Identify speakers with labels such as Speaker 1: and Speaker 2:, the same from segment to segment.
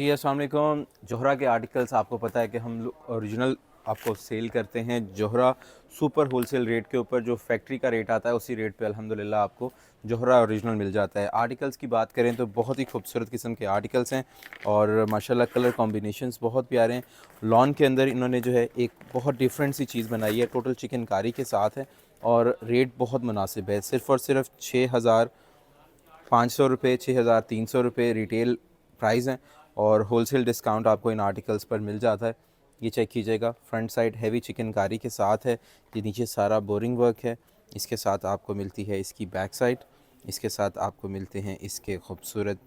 Speaker 1: जी अस्सलाम वालेकुम। जोहरा के आर्टिकल्स आपको पता है कि हम लोग ओरिजिनल आपको सेल करते हैं। जोहरा सुपर होलसेल रेट के ऊपर जो फैक्ट्री का रेट आता है उसी रेट पे अल्हम्दुलिल्लाह आपको जोहरा ओरिजिनल मिल जाता है। आर्टिकल्स की बात करें तो बहुत ही खूबसूरत किस्म के आर्टिकल्स हैं और माशाल्लाह कलर कॉम्बिनेशंस बहुत प्यारे हैं। लॉन के अंदर इन्होंने जो है एक बहुत डिफरेंट सी चीज़ बनाई है, टोटल चिकनकारी के साथ है और रेट बहुत मुनासिब है। सिर्फ़ और सिर्फ 6,500 रुपये, 6,300 रुपये रिटेल प्राइस हैं और होलसेल डिस्काउंट आपको इन आर्टिकल्स पर मिल जाता है। ये चेक कीजिएगा, फ्रंट साइड हैवी चिकनकारी के साथ है। ये नीचे सारा बोरिंग वर्क है। इसके साथ आपको मिलती है इसकी बैक साइड, इसके साथ आपको मिलते हैं इसके खूबसूरत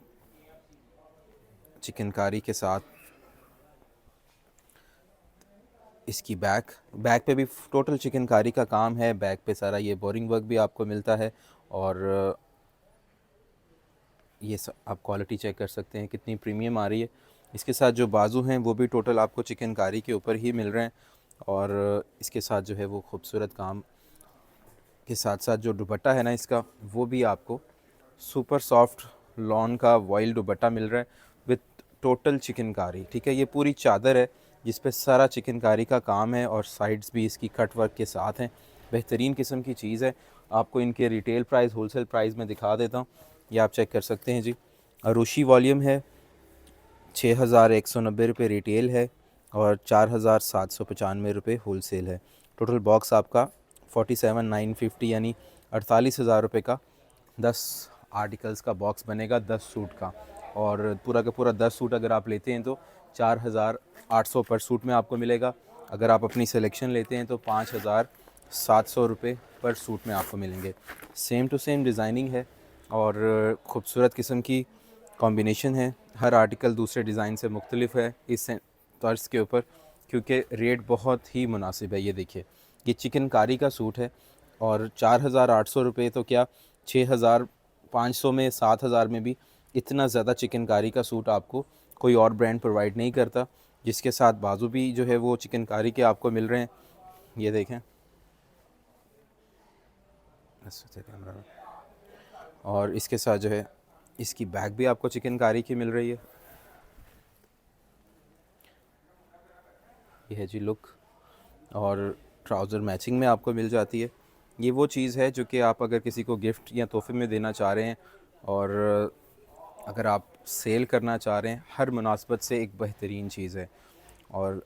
Speaker 1: चिकनकारी के साथ इसकी बैक पे भी टोटल चिकनकारी का काम है। बैक पे सारा ये बोरिंग वर्क भी आपको मिलता है और ये आप क्वालिटी चेक कर सकते हैं कितनी प्रीमियम आ रही है। इसके साथ जो बाजू हैं वो भी टोटल आपको चिकनकारी के ऊपर ही मिल रहे हैं और इसके साथ जो है वो खूबसूरत काम के साथ साथ जो दुपट्टा है ना इसका, वो भी आपको सुपर सॉफ्ट लॉन का वॉइल दुपट्टा मिल रहा है विथ टोटल चिकनकारी। ठीक है, ये पूरी चादर है जिस पे सारा चिकनकारी का काम है और साइड्स भी इसकी कट वर्क के साथ हैं। बेहतरीन किस्म की चीज़ है। आपको इनके रिटेल प्राइस होलसेल प्राइस में दिखा देता हूँ, ये आप चेक कर सकते हैं जी। अरुशी वॉल्यूम है, 6,190 रुपये रिटेल है और 4,795 रुपये होलसेल है। टोटल बॉक्स आपका 47,950 यानी 48,000 रुपये का 10 आर्टिकल्स का बॉक्स बनेगा, 10 सूट का। और पूरा का पूरा 10 सूट अगर आप लेते हैं तो 4,800 पर सूट में आपको मिलेगा। अगर आप अपनी सिलेक्शन लेते हैं तो 5,700 रुपये पर सूट में आपको मिलेंगे। सेम टू सेम डिज़ाइनिंग है और ख़ूबसूरत किस्म की कॉम्बिनेशन है। हर आर्टिकल दूसरे डिज़ाइन से मुख्तलिफ है इस तर्ज के ऊपर, क्योंकि रेट बहुत ही मुनासिब है। ये देखिए, ये चिकनकारी का सूट है और 4,800 रुपये तो क्या, 6,500 में, 7,000 में भी इतना ज़्यादा चिकनकारी का सूट आपको कोई और ब्रांड प्रोवाइड नहीं करता। जिसके साथ बाजू भी जो है वो चिकनकारी के आपको मिल रहे हैं। ये देखें, कैमरा में, और इसके साथ जो है इसकी बैग भी आपको चिकनकारी की मिल रही है। ये है जी लुक, और ट्राउज़र मैचिंग में आपको मिल जाती है। ये वो चीज़ है जो कि आप अगर किसी को गिफ्ट या तोहफे में देना चाह रहे हैं और अगर आप सेल करना चाह रहे हैं, हर मुनासबत से एक बेहतरीन चीज़ है। और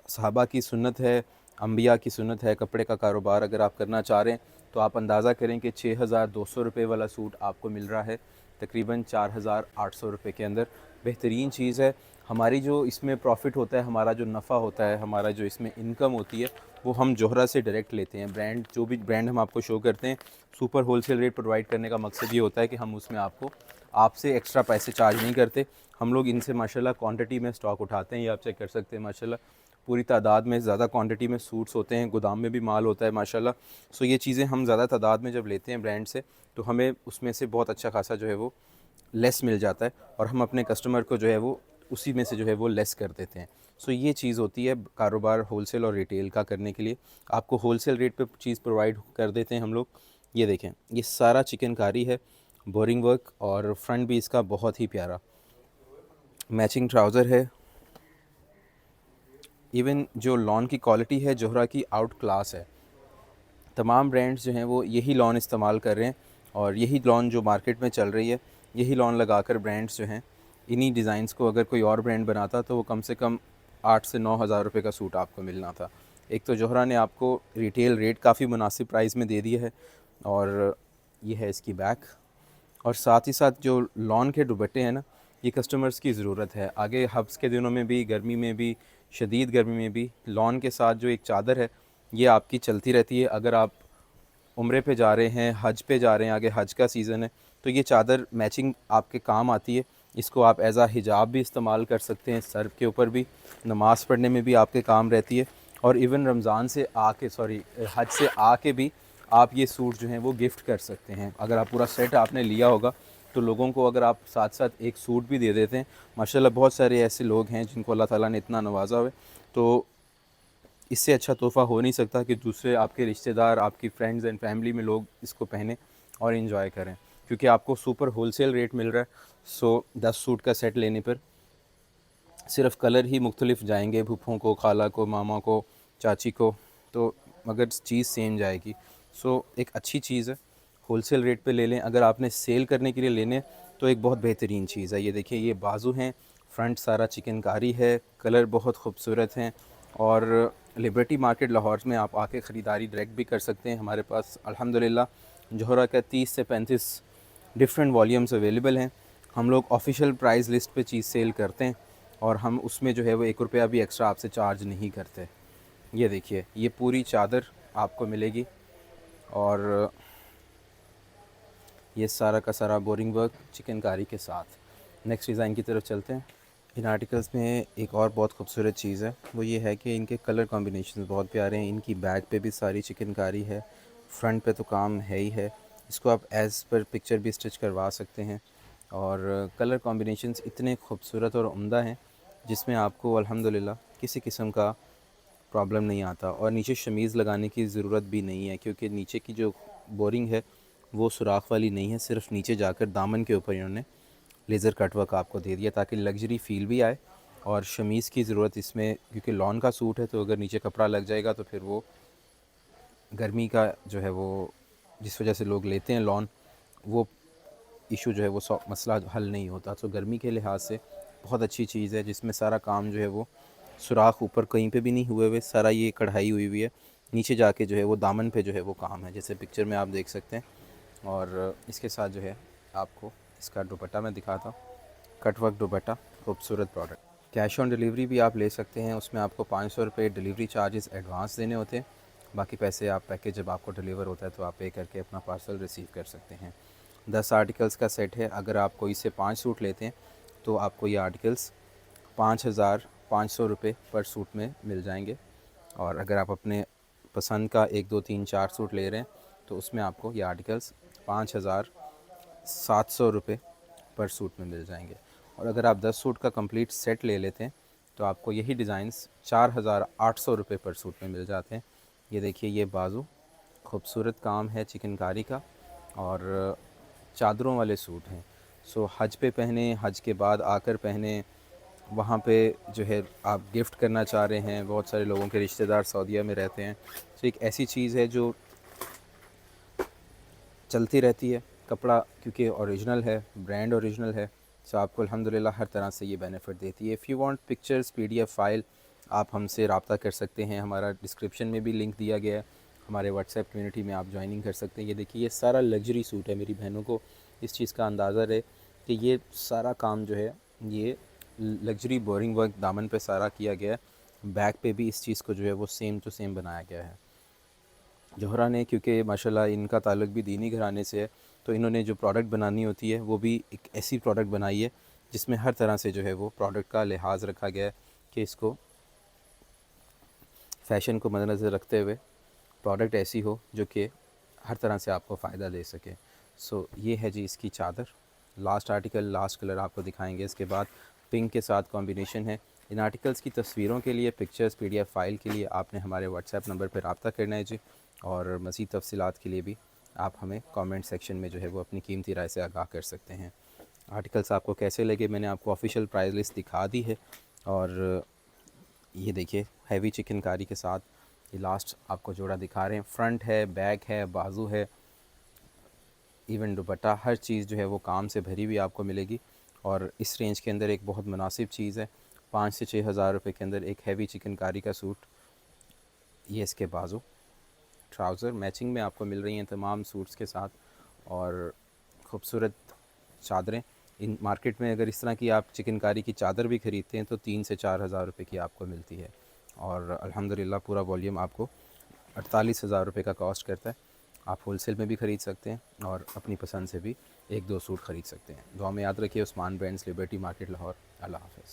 Speaker 1: सहाबा की सुन्नत है, अंबिया की सुन्नत है, कपड़े का कारोबार अगर आप करना चाह रहे हैं तो आप अंदाज़ा करें कि 6,200 रुपये वाला सूट आपको मिल रहा है तकरीबन 4,800 रुपये के अंदर। बेहतरीन चीज़ है। हमारी जो इसमें प्रॉफ़िट होता है, हमारा जो नफ़ा होता है, हमारा जो इसमें इनकम होती है, वो हम जोहरा से डायरेक्ट लेते हैं। ब्रांड, जो भी ब्रांड हम आपको शो करते हैं, सुपर होलसेल रेट प्रोवाइड करने का मकसद ये होता है कि हम उसमें आपसे एक्स्ट्रा पैसे चार्ज नहीं करते। हम लोग इनसे माशाल्लाह क्वांटिटी में स्टॉक उठाते हैं। ये आप चेक कर सकते हैं, माशाल्लाह पूरी तादाद में, ज़्यादा क्वांटिटी में सूट्स होते हैं, गोदाम में भी माल होता है माशाल्लाह। सो ये चीज़ें हम ज़्यादा तादाद में जब लेते हैं ब्रांड से, तो हमें उसमें से बहुत अच्छा खासा जो है वो लेस मिल जाता है और हम अपने कस्टमर को जो है वो उसी में से जो है वो लेस कर देते हैं। सो ये चीज़ होती है कारोबार होलसेल और रिटेल का करने के लिए। आपको होलसेल रेट पे चीज़ प्रोवाइड कर देते हैं हम लोग। ये देखें, ये सारा चिकनकारी है, बोरिंग वर्क, और फ्रंट भी इसका बहुत ही प्यारा मैचिंग ट्राउज़र है। इवन जो लॉन की क्वालिटी है जोहरा की आउट क्लास है। तमाम ब्रांड्स जो हैं वो यही लॉन इस्तेमाल कर रहे हैं और यही लॉन जो मार्केट में चल रही है, यही लॉन लगाकर ब्रांड्स जो हैं, इन्हीं डिज़ाइंस को अगर कोई और ब्रांड बनाता तो वो कम से कम 8 से 9 हज़ार रुपये का सूट आपको मिलना था। एक तो जोहरा ने आपको रिटेल रेट काफ़ी मुनासिब प्राइस में दे दिया है और ये है इसकी बैक। और साथ ही साथ जो लॉन के दुपट्टे हैं ना, ये कस्टमर्स की ज़रूरत है। आगे हब्स के दिनों में भी, गर्मी में भी, शदीद गर्मी में भी, लॉन के साथ जो एक चादर है ये आपकी चलती रहती है। अगर आप उम्रे पे जा रहे हैं, हज पे जा रहे हैं, आगे हज का सीज़न है, तो ये चादर मैचिंग आपके काम आती है। इसको आप एज़ आ हिजाब भी इस्तेमाल कर सकते हैं, सर के ऊपर भी, नमाज़ पढ़ने में भी आपके काम रहती है। और इवन रमज़ान से आके, सॉरी, हज से आके भी आप ये सूट जो हैं वो गिफ्ट कर सकते हैं। अगर आप पूरा सेट आपने लिया होगा तो लोगों को अगर आप साथ साथ एक सूट भी दे देते हैं, माशाल्लाह बहुत सारे ऐसे लोग हैं जिनको अल्लाह ताला ने इतना नवाजा हुआ है, तो इससे अच्छा तोहफ़ा हो नहीं सकता कि दूसरे आपके रिश्तेदार, आपकी फ्रेंड्स एंड फैमिली में लोग इसको पहने और इन्जॉय करें, क्योंकि आपको सुपर होलसेल रेट मिल रहा है। सो 10 सूट का सेट लेने पर सिर्फ़ कलर ही मुख्तलिफ जाएंगे, फूफों को, खाला को, मामा को, चाची को, तो मगर चीज़ सेम जाएगी। सो एक अच्छी चीज़ है, होलसेल रेट पे ले लें। अगर आपने सेल करने के लिए लेने तो एक बहुत बेहतरीन चीज़ है। ये देखिए, ये बाजू हैं, फ्रंट सारा चिकनकारी है, कलर बहुत खूबसूरत हैं। और लिबर्टी मार्केट लाहौर में आप आके ख़रीदारी डायरेक्ट भी कर सकते हैं। हमारे पास अल्हम्दुलिल्लाह जोहरा का 30 से 35 डिफरेंट वॉल्यूम्स अवेलेबल हैं। हम लोग ऑफिशियल प्राइस लिस्ट पे चीज़ सेल करते हैं और हम उसमें जो है वो 1 रुपया भी एक्स्ट्रा आपसे चार्ज नहीं करते। ये देखिए, ये पूरी चादर आपको मिलेगी और ये सारा का सारा बोरिंग वर्क चिकनकारी के साथ। नेक्स्ट डिज़ाइन की तरफ चलते हैं। इन आर्टिकल्स में एक और बहुत खूबसूरत चीज़ है, वो ये है कि इनके कलर कॉम्बिनेशन बहुत प्यारे हैं। इनकी बैक पे भी सारी चिकनकारी है, फ्रंट पे तो काम है ही है। इसको आप एज़ पर पिक्चर भी स्टिच करवा सकते हैं और कलर कॉम्बिनेशंस इतने खूबसूरत और उम्दा हैं जिसमें आपको अल्हम्दुलिल्लाह किसी किस्म का प्रॉब्लम नहीं आता। और नीचे शमीज़ लगाने की ज़रूरत भी नहीं है क्योंकि नीचे की जो बोरिंग है वो सुराख वाली नहीं है, सिर्फ नीचे जाकर दामन के ऊपर इन्होंने लेज़र कट वर्क आपको दे दिया ताकि लग्जरी फ़ील भी आए। और शमीज़ की ज़रूरत इसमें, क्योंकि लॉन का सूट है तो अगर नीचे कपड़ा लग जाएगा तो फिर वो गर्मी का जो है वो, जिस वजह से लोग लेते हैं लॉन, वो इशू जो है वो मसला हल नहीं होता। तो गर्मी के लिहाज से बहुत अच्छी चीज़ है जिसमें सारा काम जो है वो सुराख ऊपर कहीं पे भी नहीं हुए हुए, सारा ये कढ़ाई हुई हुई है। नीचे जाके जो है वो दामन पे जो है वो काम है, जैसे पिक्चर में आप देख सकते हैं। और इसके साथ जो है आपको इसका दुपट्टा मैं दिखाता हूँ, कट वर्क दुपट्टा, खूबसूरत प्रोडक्ट। कैश ऑन डिलीवरी भी आप ले सकते हैं, उसमें आपको 500 रुपये डिलीवरी चार्जेस एडवांस देने होते हैं। बाकी पैसे आप पैकेज जब आपको डिलीवर होता है तो आप पे करके अपना पार्सल रिसीव कर सकते हैं। 10 आर्टिकल्स का सेट है। अगर आप कोई से 5 सूट लेते हैं तो आपको ये आर्टिकल्स 5,500 रुपये पर सूट में मिल जाएंगे। और अगर आप अपने पसंद का 1, 2, 3, 4 सूट ले रहे हैं तो उसमें आपको ये आर्टिकल्स 5,700 रुपये पर सूट में मिल जाएंगे। और अगर आप 10 सूट का कंप्लीट सेट ले लेते हैं तो आपको यही डिज़ाइंस 4,800 रुपये पर सूट में मिल जाते हैं। ये देखिए, ये बाजू खूबसूरत काम है चिकनकारी का और चादरों वाले सूट हैं। सो हज पे पहने, हज के बाद आकर पहने, वहाँ पे जो है आप गिफ्ट करना चाह रहे हैं, बहुत सारे लोगों के रिश्तेदार सऊदीया में रहते हैं। तो एक ऐसी चीज़ है जो चलती रहती है। कपड़ा क्योंकि ओरिजिनल है, ब्रांड ओरिजिनल है, सो आपको अल्हम्दुलिल्लाह हर तरह से ये बेनिफिट देती है। If you want pictures, PDF file, आप हमसे रब्ता कर सकते हैं। हमारा डिस्क्रिप्शन में भी लिंक दिया गया है, हमारे व्हाट्सएप कम्युनिटी में आप ज्वाइनिंग कर सकते हैं। ये देखिए, ये सारा लग्जरी सूट है। मेरी बहनों को इस चीज़ का अंदाज़ा रहे कि ये सारा काम जो है ये लग्जरी बोरिंग वर्क दामन पे सारा किया गया है। बैक पे भी इस चीज़ को जो है वो सेम टू सेम बनाया गया है। जोहरा ने, क्योंकि माशाल्लाह इनका ताल्लुक़ भी दीनी घराने से है, तो इन्होंने जो प्रोडक्ट बनानी होती है वो भी एक ऐसी प्रोडक्ट बनाई है जिसमें हर तरह से जो है वो प्रोडक्ट का लिहाज रखा गया है कि इसको फ़ैशन को मद्देनज़र रखते हुए प्रोडक्ट ऐसी हो जो कि हर तरह से आपको फ़ायदा दे सके। सो ये है जी इसकी चादर। लास्ट आर्टिकल, लास्ट कलर आपको दिखाएंगे। इसके बाद पिंक के साथ कॉम्बिनेशन है। इन आर्टिकल्स की तस्वीरों के लिए, पिक्चर्स, पीडीएफ फाइल के लिए आपने हमारे व्हाट्सएप नंबर पर रब्ता करना है जी। और मज़ीद तफ़सीलात के लिए भी आप हमें कमेंट सेक्शन में जो है वो अपनी कीमती राय से आगाह कर सकते हैं। आर्टिकल्स आपको कैसे लगे, मैंने आपको ऑफिशियल प्राइस लिस्ट दिखा दी है। और ये देखिए, हैवी चिकनकारी के साथ ये लास्ट आपको जोड़ा दिखा रहे हैं। फ्रंट है, बैक है, बाजू है, इवन दुपट्टा, हर चीज़ जो है वो काम से भरी हुई आपको मिलेगी। और इस रेंज के अंदर एक बहुत मुनासिब चीज़ है। 5 से 6 हज़ार रुपये के अंदर एक हैवी चिकनकारी का सूट। ये इसके बाजू, ट्राउज़र मैचिंग में आपको मिल रही हैं तमाम सूट्स के साथ। और ख़ूबसूरत चादरें। इन मार्केट में अगर इस तरह की आप चिकनकारी की चादर भी ख़रीदते हैं तो 3 से 4 हज़ार रुपये की आपको मिलती है। और अल्हम्दुलिल्लाह पूरा वॉल्यूम आपको 48 हज़ार रुपये का कॉस्ट करता है। आप होलसेल में भी ख़रीद सकते हैं और अपनी पसंद से भी 1-2 सूट ख़रीद सकते हैं। दुआ में याद रखिए, Usman brands, Liberty market, Lahore. Allah हाफ़िज़।